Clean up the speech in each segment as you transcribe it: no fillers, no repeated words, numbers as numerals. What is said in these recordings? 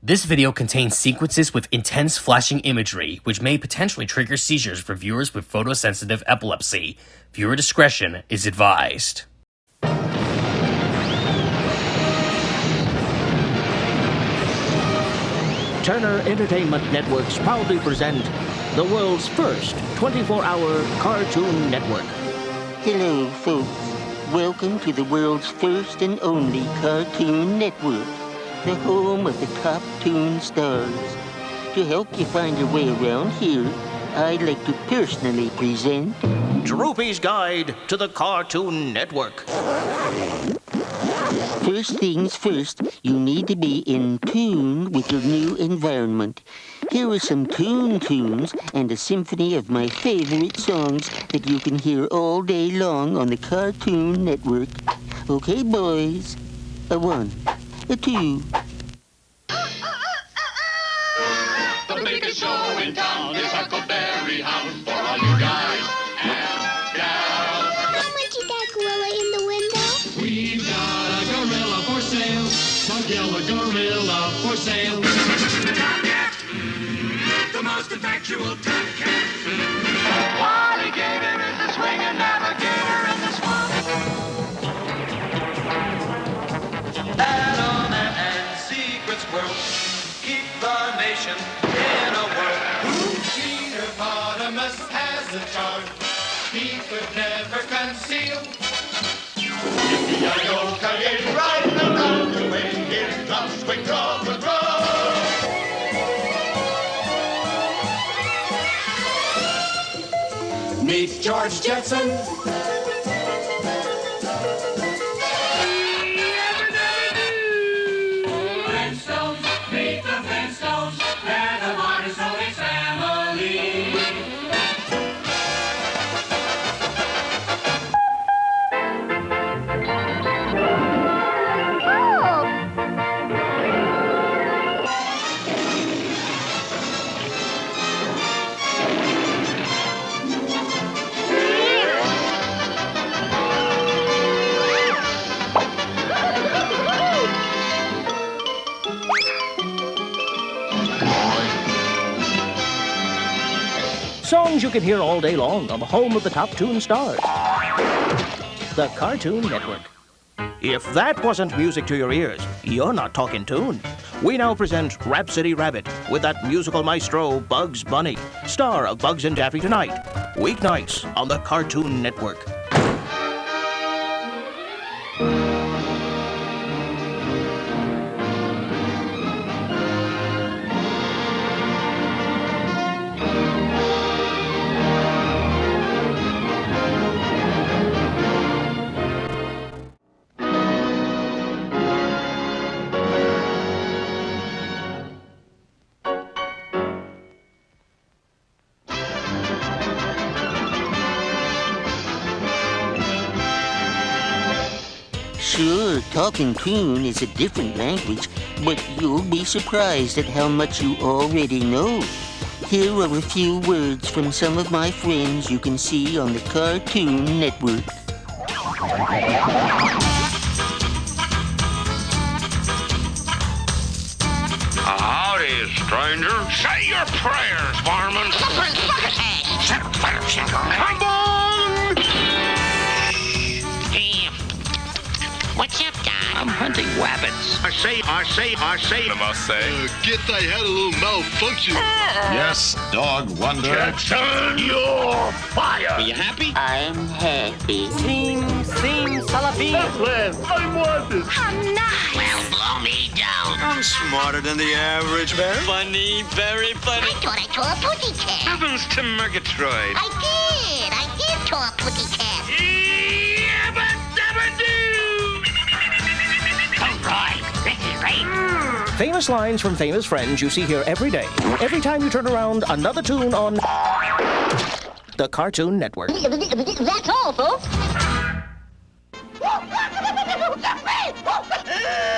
This video contains sequences with intense flashing imagery, which may potentially trigger seizures for viewers with photosensitive epilepsy. Viewer discretion is advised. Turner Entertainment Networks proudly present the world's first 24-hour cartoon network. Hello, folks. Welcome to the world's first and only cartoon network, the home of the top Toon stars. To help you find your way around here, I'd like to personally present Droopy's Guide to the Cartoon Network. First things first, you need to be in tune with your new environment. Here are some Toon Tunes and a symphony of my favorite songs that you can hear all day long on the Cartoon Network. Okay, boys. A 1, a 2. The biggest show in town is Huckleberry Hound for all you guys and gals. How much is that gorilla in the window? We've got a gorilla for sale, smug yellow gorilla for sale. Tomcat, the most effectual tomcat. Alligator is the swinging navigator in the swamp. Battleman and secret squirrel keep the nation in a whirl. Peter Potamus has a charm he could never conceal. Yippee-yi-yo, Cayenne, riding around the way. Here comes Quick Draw Patrol. Meet George Jetson. Flintstones, meet the Flintstones. They're the Montessori family. Songs you can hear all day long on the home of the top Toon stars. The Cartoon Network. If that wasn't music to your ears, you're not talking Toon. We now present Rhapsody Rabbit with that musical maestro Bugs Bunny, star of Bugs and Daffy Tonight, weeknights on the Cartoon Network. Sure, talking Toon is a different language, but you'll be surprised at how much you already know. Here are a few words from some of my friends you can see on the Cartoon Network. Howdy, stranger. Say your prayers, Barman. Come on! Hey, what's up, Don? I'm hunting rabbits. I say. I must say. Get thy head a little malfunction. Yes, dog wonder. Jetson, you're fired. Are you happy? I'm happy. Sing, salabim. I'm wanted. Oh, nice. Well, blow me down. I'm smarter than the average bear. Funny, very funny. I thought I saw a pussycat. Happens to Murgatroyd. I did saw a pussycat. All right, this is great. Famous lines from famous friends you see here every day. Every time you turn around, another tune on the Cartoon Network. That's all, folks.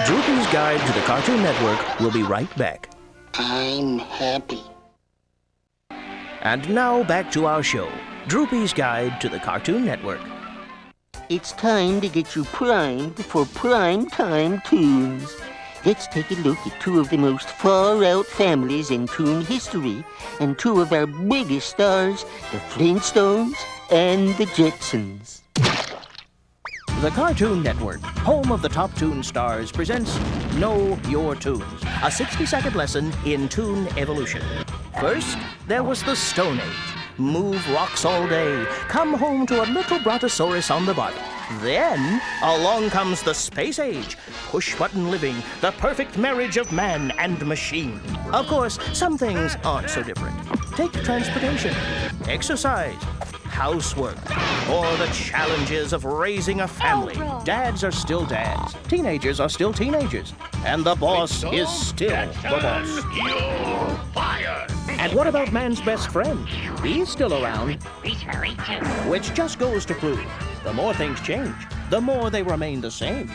Droopy's Guide to the Cartoon Network will be right back. I'm happy. And now back to our show, Droopy's Guide to the Cartoon Network. It's time to get you primed for prime time tunes. let's take a look at two of the most far-out families in Toon history and two of our biggest stars, the Flintstones and the Jetsons. The Cartoon Network, home of the top Toon stars, presents Know Your Tunes, a 60-second lesson in Toon evolution. First, there was the Stone Age. Move rocks all day, come home to a little brontosaurus on the body. Then, along comes the Space Age, push-button living, the perfect marriage of man and machine. Of course, some things aren't so different. Take transportation, exercise, housework, or the challenges of raising a family. Dads are still dads, teenagers are still teenagers, and the boss is still the boss. You're fired. And what about man's best friend? He's still around. Which just goes to prove, the more things change, the more they remain the same.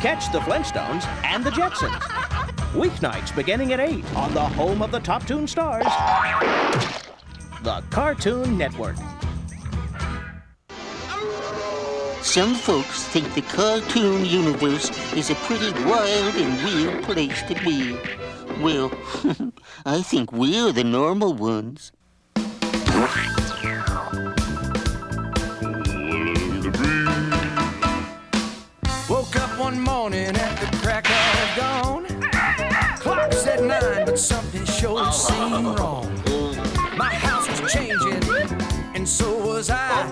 Catch the Flintstones and the Jetsons. Weeknights beginning at 8 on the home of the top Toon stars, the Cartoon Network. Some folks think the cartoon universe is a pretty wild and weird place to be. Well, I think we're the normal ones. Woke up one morning at the crack of dawn. Clock said 9, but something sure seemed wrong. My house was changing, and so was I.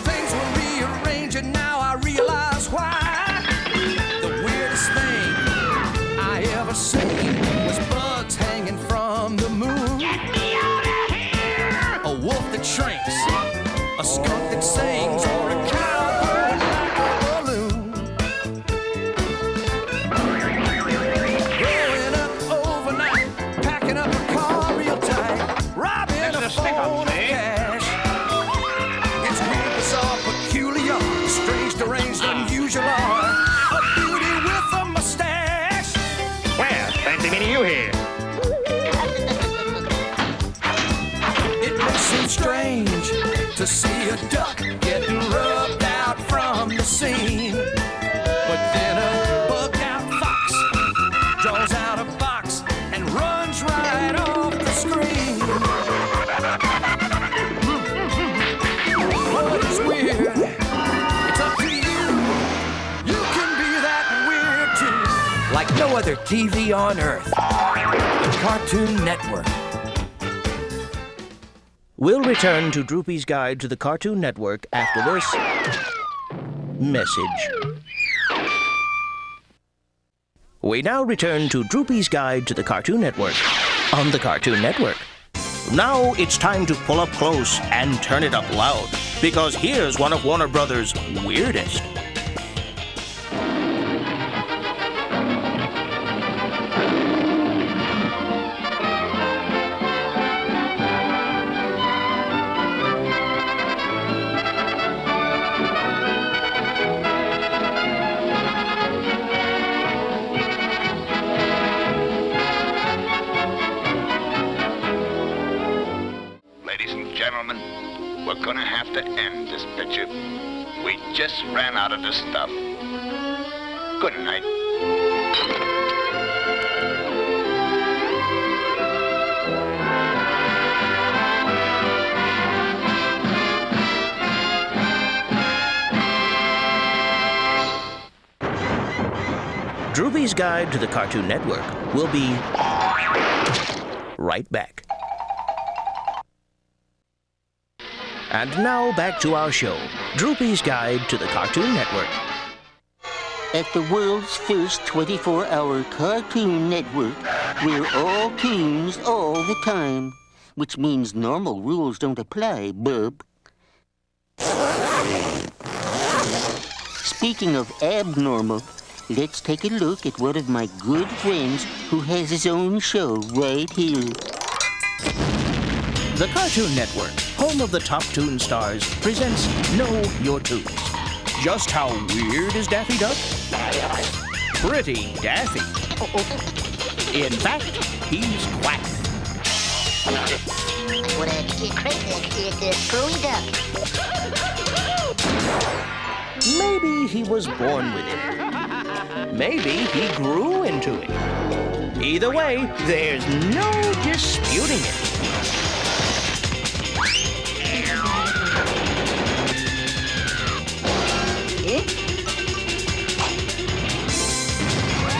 Things were rearranging, now I realize why. The weirdest thing I ever seen was bugs hanging from the moon. Get me out of here! A wolf that shrinks, a skunk that sings, or a cow burning like a balloon. Growing up overnight, packing up a car real tight, robbing a phone of cash. It's weird, bizarre, peculiar, strange, deranged, unusual, or a beauty with a mustache. Well, fancy meeting you here. It may seem strange to see a duck getting rubbed out from the scene, but then a bugged-out fox draws out a box and runs right off the screen. What is weird? It's up to you. You can be that weird too. Like no other TV on Earth. The Cartoon Network. We'll return to Droopy's Guide to the Cartoon Network after this message. We now return to Droopy's Guide to the Cartoon Network on the Cartoon Network. Now it's time to pull up close and turn it up loud, because here's one of Warner Brothers' weirdest. Ladies and gentlemen, we're gonna have to end this picture. We just ran out of the stuff. Good night. Droopy's Guide to the Cartoon Network will be right back. And now back to our show, Droopy's Guide to the Cartoon Network. At the world's first 24-hour cartoon network, we're all toons all the time, which means normal rules don't apply, bub. Speaking of abnormal, let's take a look at one of my good friends who has his own show right here. The Cartoon Network, home of the top Toon stars, presents Know Your Tunes. Just how weird is Daffy Duck? Pretty Daffy. In fact, he's quack. What a crazy is this screwy duck. Maybe he was born with it. maybe he grew into it. Either way, there's no disputing it.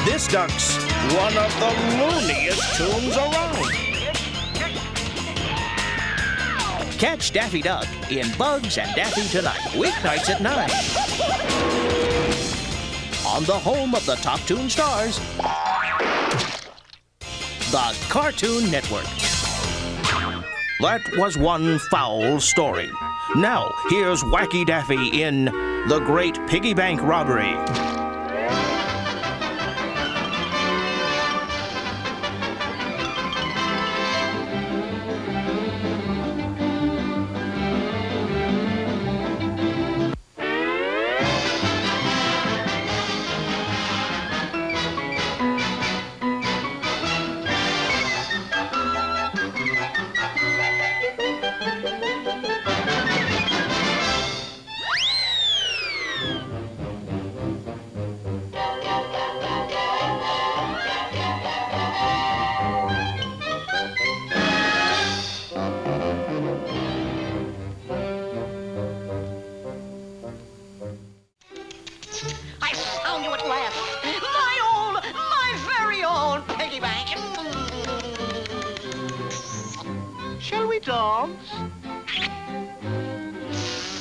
This duck's one of the looniest tunes around. Catch Daffy Duck in Bugs and Daffy Tonight, weeknights at 9. On the home of the top Toon stars, the Cartoon Network. That was one foul story. Now, here's Wacky Daffy in The Great Piggy Bank Robbery. Shall we dance?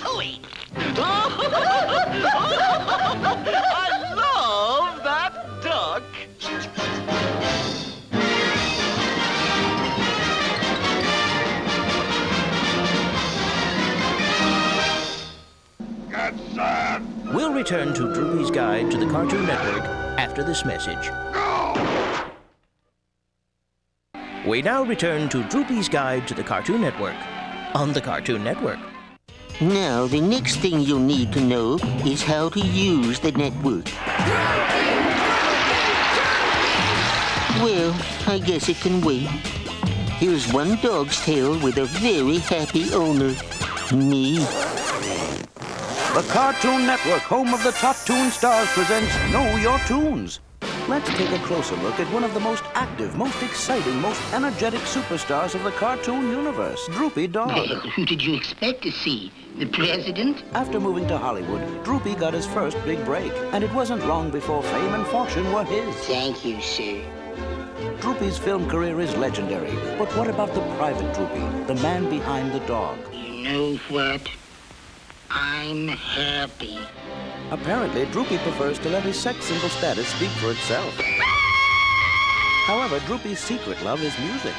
Ooey. I love that duck. Get set! We'll return to Droopy's Guide to the Cartoon Network after this message. We now return to Droopy's Guide to the Cartoon Network on the Cartoon Network. Now, the next thing you'll need to know is how to use the network. Well, I guess it can wait. Here's one dog's tale with a very happy owner. Me. The Cartoon Network, home of the top Toon stars, presents Know Your Tunes. Let's take a closer look at one of the most active, most exciting, most energetic superstars of the cartoon universe, Droopy Dog. Well, who did you expect to see? The president? After moving to Hollywood, Droopy got his first big break, and it wasn't long before fame and fortune were his. Thank you, sir. Droopy's film career is legendary, but what about the private Droopy, the man behind the dog? You know what? I'm happy. Apparently, Droopy prefers to let his sex symbol status speak for itself. However, Droopy's secret love is music.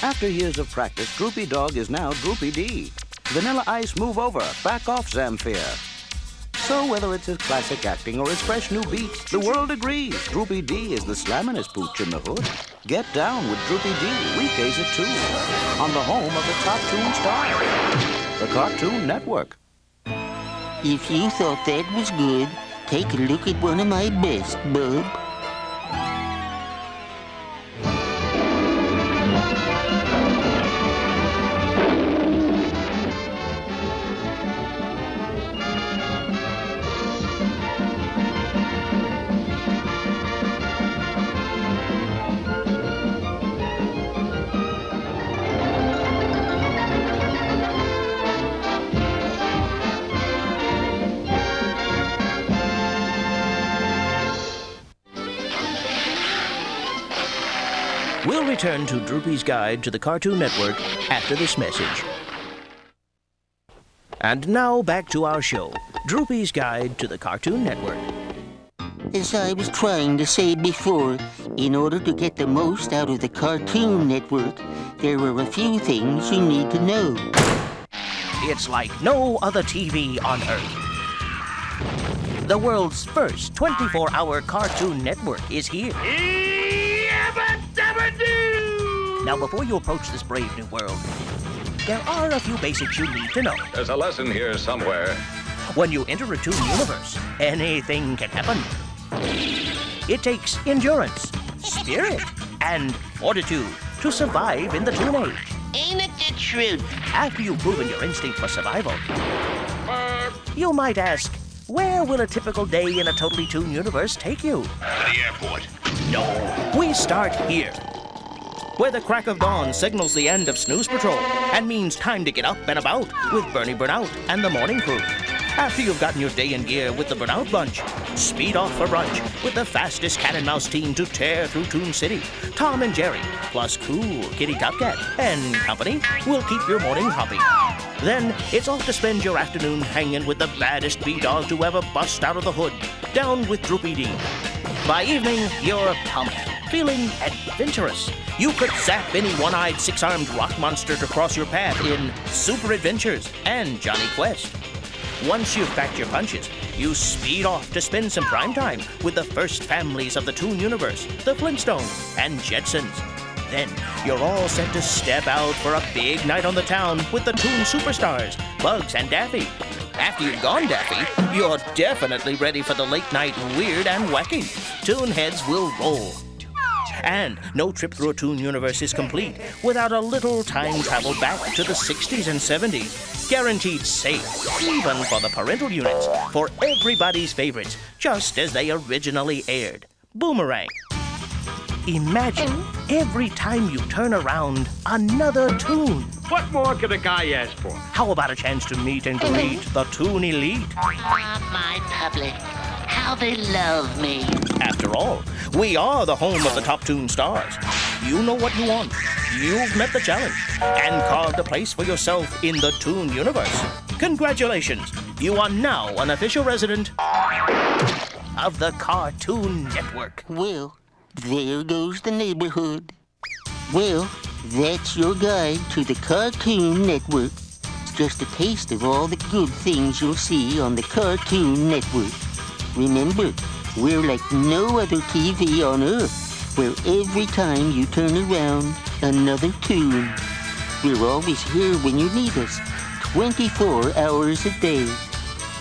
After years of practice, Droopy Dog is now Droopy D. Vanilla Ice, move over. Back off, Zamfir. So whether it's his classic acting or his fresh new beats, the world agrees. Droopy D is the slamminest pooch in the hood. Get down with Droopy D, weekdays at 2, on the home of the top Toon stars, the Cartoon Network. If you thought that was good, take a look at one of my best, bub. We'll return to Droopy's Guide to the Cartoon Network after this message. And now back to our show, Droopy's Guide to the Cartoon Network. As I was trying to say before, in order to get the most out of the Cartoon Network, there were a few things you need to know. It's like no other TV on Earth. The world's first 24-hour Cartoon Network is here. Now, before you approach this brave new world, there are a few basics you need to know. There's a lesson here somewhere. When you enter a Toon universe, anything can happen. It takes endurance, spirit, and fortitude to survive in the Toon Age. Ain't it the truth? After you've proven your instinct for survival, you might ask, Where will a typical day in a Totally Toon universe take you? To the airport. No, we start here, where the crack of dawn signals the end of Snooze Patrol and means time to get up and about with Bernie Burnout and the morning crew. After you've gotten your day in gear with the Burnout Bunch, speed off for brunch with the fastest cat and mouse team to tear through Toon City. Tom and Jerry, plus cool Kitty Top Cat and company will keep your morning hoppy. Then it's off to spend your afternoon hanging with the baddest bee-dog to ever bust out of the hood, down with Droopy D. By evening, you're pumped, feeling adventurous. You could zap any one-eyed, six-armed rock monster to cross your path in Super Adventures and Johnny Quest. Once you've packed your punches, you speed off to spend some prime time with the first families of the Toon universe, the Flintstones and Jetsons. Then you're all set to step out for a big night on the town with the Toon superstars, Bugs and Daffy. After you've gone Daffy, you're definitely ready for the late night weird and wacky. Toon heads will roll. And no trip through a Toon universe is complete without a little time travel back to the 60s and 70s. Guaranteed safe, even for the parental units, for everybody's favorites, just as they originally aired. Boomerang. Imagine every time you turn around, another Toon. What more could a guy ask for? How about a chance to meet and greet the Toon Elite? Ah, my public. How they love me. After all, we are the home of the top Toon stars. You know what you want. You've met the challenge and carved a place for yourself in the Toon universe. Congratulations. You are now an official resident of the Cartoon Network. Well, there goes the neighborhood. Well, that's your guide to the Cartoon Network. It's just a taste of all the good things you'll see on the Cartoon Network. Remember, we're like no other TV on Earth, where every time you turn around, another Toon. We're always here when you need us, 24 hours a day.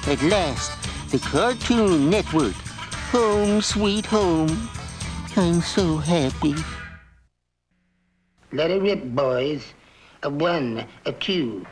At last, the Cartoon Network. Home sweet home. I'm so happy. Let it rip, boys. A 1, a 2.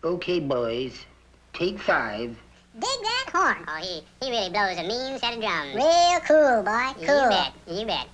Okay, boys. Take 5. Dig that horn. Oh, he really blows a mean set of drums. Real cool, boy. Cool. You bet.